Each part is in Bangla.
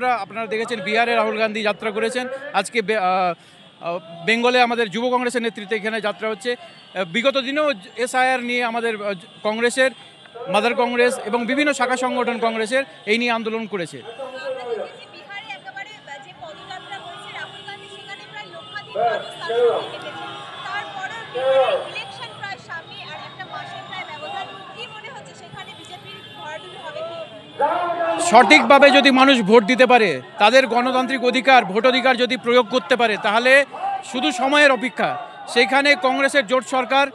যাত্রা আপনারা দেখেছেন, বিহারে রাহুল গান্ধী যাত্রা করেছেন, আজকে বেঙ্গলে আমাদের যুব কংগ্রেসের নেতৃত্বে এখানে যাত্রা হচ্ছে। বিগত দিনেও এসআইআর নিয়ে আমাদের কংগ্রেসের, মাদার কংগ্রেস এবং বিভিন্ন শাখা সংগঠন কংগ্রেসের এই নিয়ে আন্দোলন করেছে। সঠিকভাবে যদি মানুষ ভোট দিতে পারে, তাদের গণতান্ত্রিক অধিকার, ভোটাধিকার যদি প্রয়োগ করতে পারে, তাহলে শুধু সময়ের অপেক্ষা। সেখানে কংগ্রেসের জোট সরকার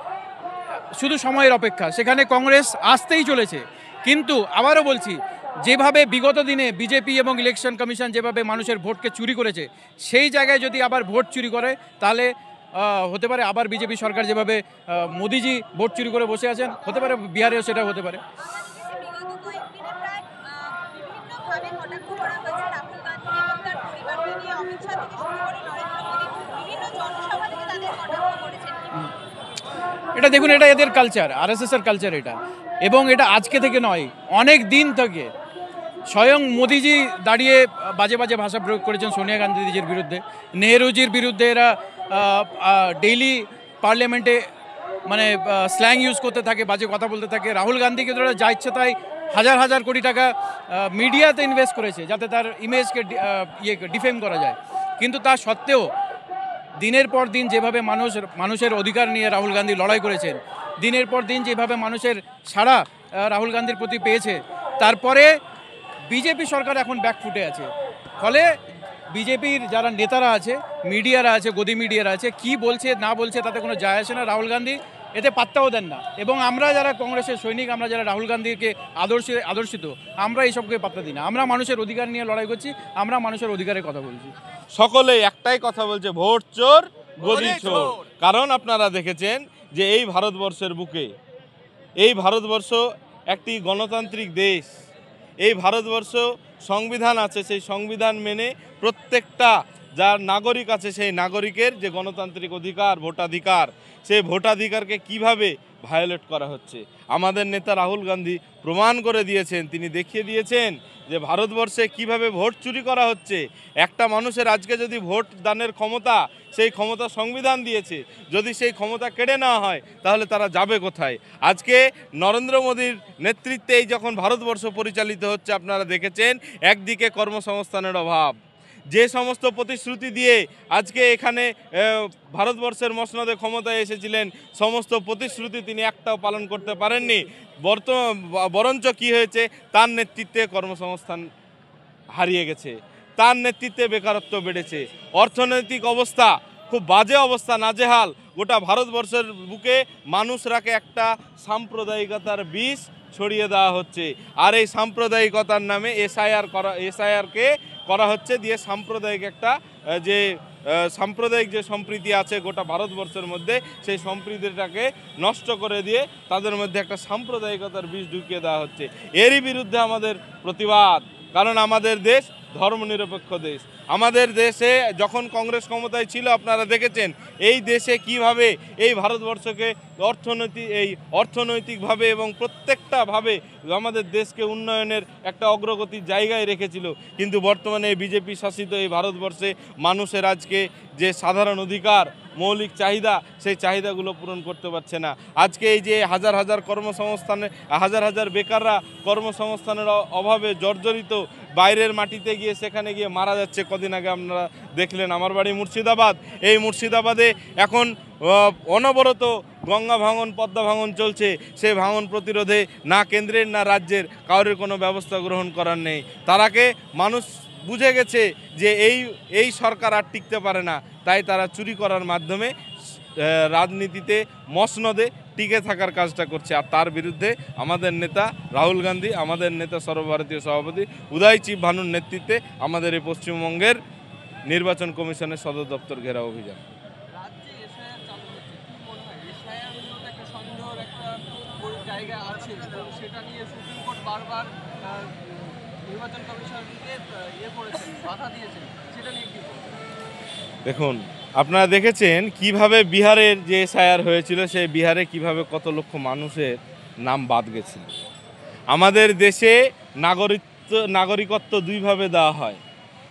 শুধু সময়ের অপেক্ষা, সেখানে কংগ্রেস আসতেই চলেছে। কিন্তু আবারও বলছি, যেভাবে বিগত দিনে বিজেপি এবং ইলেকশন কমিশন যেভাবে মানুষের ভোটকে চুরি করেছে, সেই জায়গায় যদি আবার ভোট চুরি করে, তাহলে হতে পারে আবার বিজেপি সরকার যেভাবে মোদিজি ভোট চুরি করে বসে আছেন, হতে পারে বিহারেও সেটা হতে পারে। এটা দেখুন, এটা এদের কালচার, আরএসএসের কালচার এটা, এবং এটা আজকে থেকে নয়, অনেক দিন থেকে। স্বয়ং মোদিজি দাঁড়িয়ে বাজে বাজে ভাষা প্রয়োগ করেছেন সোনিয়া গান্ধীজির বিরুদ্ধে, নেহরুজির বিরুদ্ধে এরা ডেইলি পার্লামেন্টে মানে স্ল্যাং ইউজ করতে থাকে, বাজে কথা বলতে থাকে। রাহুল গান্ধীকে ধরে যা ইচ্ছে তাই হাজার হাজার কোটি টাকা মিডিয়াতে ইনভেস্ট করেছে, যাতে তার ইমেজকে ডিফেম করা যায়। কিন্তু তা সত্ত্বেও দিনের পর দিন যেভাবে মানুষের অধিকার নিয়ে রাহুল গান্ধী লড়াই করেছেন, দিনের পর দিন যেভাবে মানুষের সাড়া রাহুল গান্ধীর প্রতি পেয়েছে, তারপরে বিজেপি সরকার এখন ব্যাকফুটে আছে। ফলে বিজেপির যারা নেতারা আছে, মিডিয়ারা আছে, গদি মিডিয়ারা আছে, কি বলছে না বলছে তাতে কোনো যায় আসে না। রাহুল গান্ধী এতে পাত্তাও দেন না, এবং আমরা যারা কংগ্রেসের সৈনিক, আমরা যারা রাহুল গান্ধীকে আদর্শিত, আমরা এইসবকে পাত্তা দিই না। আমরা মানুষের অধিকার নিয়ে লড়াই করছি, আমরা মানুষের অধিকারের কথা বলছি। সকলে একটাই কথা বলছে, ভোট চোর গদি চোর। কারণ আপনারা দেখেছেন যে এই ভারতবর্ষের বুকে, এই ভারতবর্ষ একটি গণতান্ত্রিক দেশ, এই ভারতবর্ষ সংবিধান আছে, সেই সংবিধান মেনে প্রত্যেকটা যার নাগরিক আছে, সেই নাগরিকের যে গণতান্ত্রিক অধিকার, ভোটাধিকার, সেই ভোটাধিকারকে কিভাবে ভায়োলেট করা হচ্ছে। আমাদের নেতা রাহুল গান্ধী প্রমাণ করে দিয়েছেন, তিনি দেখিয়ে দিয়েছেন যে ভারতবর্ষে কিভাবে ভোট চুরি করা হচ্ছে। একটা মানুষের আজকে যদি ভোট দানের ক্ষমতা, সেই ক্ষমতা সংবিধান দিয়েছে, যদি সেই ক্ষমতা কেড়ে নেওয়া হয়, তাহলে তারা যাবে কোথায়? আজকে নরেন্দ্র মোদীর নেতৃত্বেই যখন ভারতবর্ষ পরিচালিত হচ্ছে, আপনারা দেখেছেন একদিকে কর্মসংস্থানের অভাব, যে সমস্ত প্রতিশ্রুতি দিয়ে আজকে এখানে ভারতবর্ষের মসনদে ক্ষমতায় এসেছিলেন, সমস্ত প্রতিশ্রুতি তিনি একটাও পালন করতে পারেননি। বরঞ্চ কি হয়েছে, তার নেতৃত্বে কর্মসংস্থান হারিয়ে গেছে, তার নেতৃত্বে বেকারত্ব বেড়েছে, অর্থনৈতিক অবস্থা খুব বাজে অবস্থা, নাজেহাল। গোটা ভারতবর্ষের বুকে মানুষরাকে একটা সাম্প্রদায়িকতার বিষ ছড়িয়ে দেওয়া হচ্ছে, আর এই সাম্প্রদায়িকতার নামে এসআইআরকে করা হচ্ছে, দিয়ে সাম্প্রদায়িক একটা যে সাম্প্রদায়িক যে সম্প্রীতি আছে গোটা ভারতবর্ষের মধ্যে, সেই সম্প্রীতিটাকে নষ্ট করে দিয়ে তাদের মধ্যে একটা সাম্প্রদায়িকতার বীজ ঢুকিয়ে দেওয়া হচ্ছে। এরই বিরুদ্ধে আমাদের প্রতিবাদ, কারণ আমাদের দেশ ধর্মনিরপেক্ষ দেশ। আমাদের দেশে যখন কংগ্রেস ক্ষমতায় ছিল, আপনারা দেখেছেন এই দেশে কিভাবে এই ভারতবর্ষকে অর্থনৈতিকভাবে এবং প্রত্যেকটাভাবে আমাদের দেশকে উন্নয়নের একটা অগ্রগতির জায়গায় রেখেছিল। কিন্তু বর্তমানে বিজেপি শাসিত এই ভারতবর্ষে মানুষের আজকে যে সাধারণ অধিকার, মৌলিক চাহিদা, সেই চাহিদাগুলো পূরণ করতে পারছে না। আজকে এই যে হাজার হাজার বেকাররা কর্মসংস্থানের অভাবে জর্জরিত, বাইরের মাটিতে গিয়ে সেখানে গিয়ে মারা যাচ্ছে। কদিন আগে আপনারা দেখলেন, আমার বাড়ি মুর্শিদাবাদ, এই মুর্শিদাবাদে এখন অনবরত গঙ্গা ভাঙন, পদ্মা ভাঙন চলছে। সেই ভাঙন প্রতিরোধে না কেন্দ্রের না রাজ্যের কারোর কোনো ব্যবস্থা গ্রহণ করার নেই। তারাকে মানুষ বুঝে গেছে যে এই সরকার আর টিকতে পারে না, তাই তারা চুরি করার মাধ্যমে রাজনীতিতে মসনদে টিকে থাকার কাজটা করছে। আর তার বিরুদ্ধে আমাদের নেতা রাহুল গান্ধী, আমাদের নেতা সর্বভারতীয় সভাপতি উদয় চিব ভানুর নেতৃত্বে আমাদের এই পশ্চিমবঙ্গের নির্বাচন কমিশনের সদর দপ্তর ঘেরাও অভিযান। দেখুন, আপনারা দেখেছেন কিভাবে বিহারের যে এসআইআর হয়েছিল, সেই বিহারে কিভাবে কত লক্ষ মানুষের নাম বাদ গেছিল। আমাদের দেশে নাগরিকত্ব দুইভাবে দেওয়া হয়,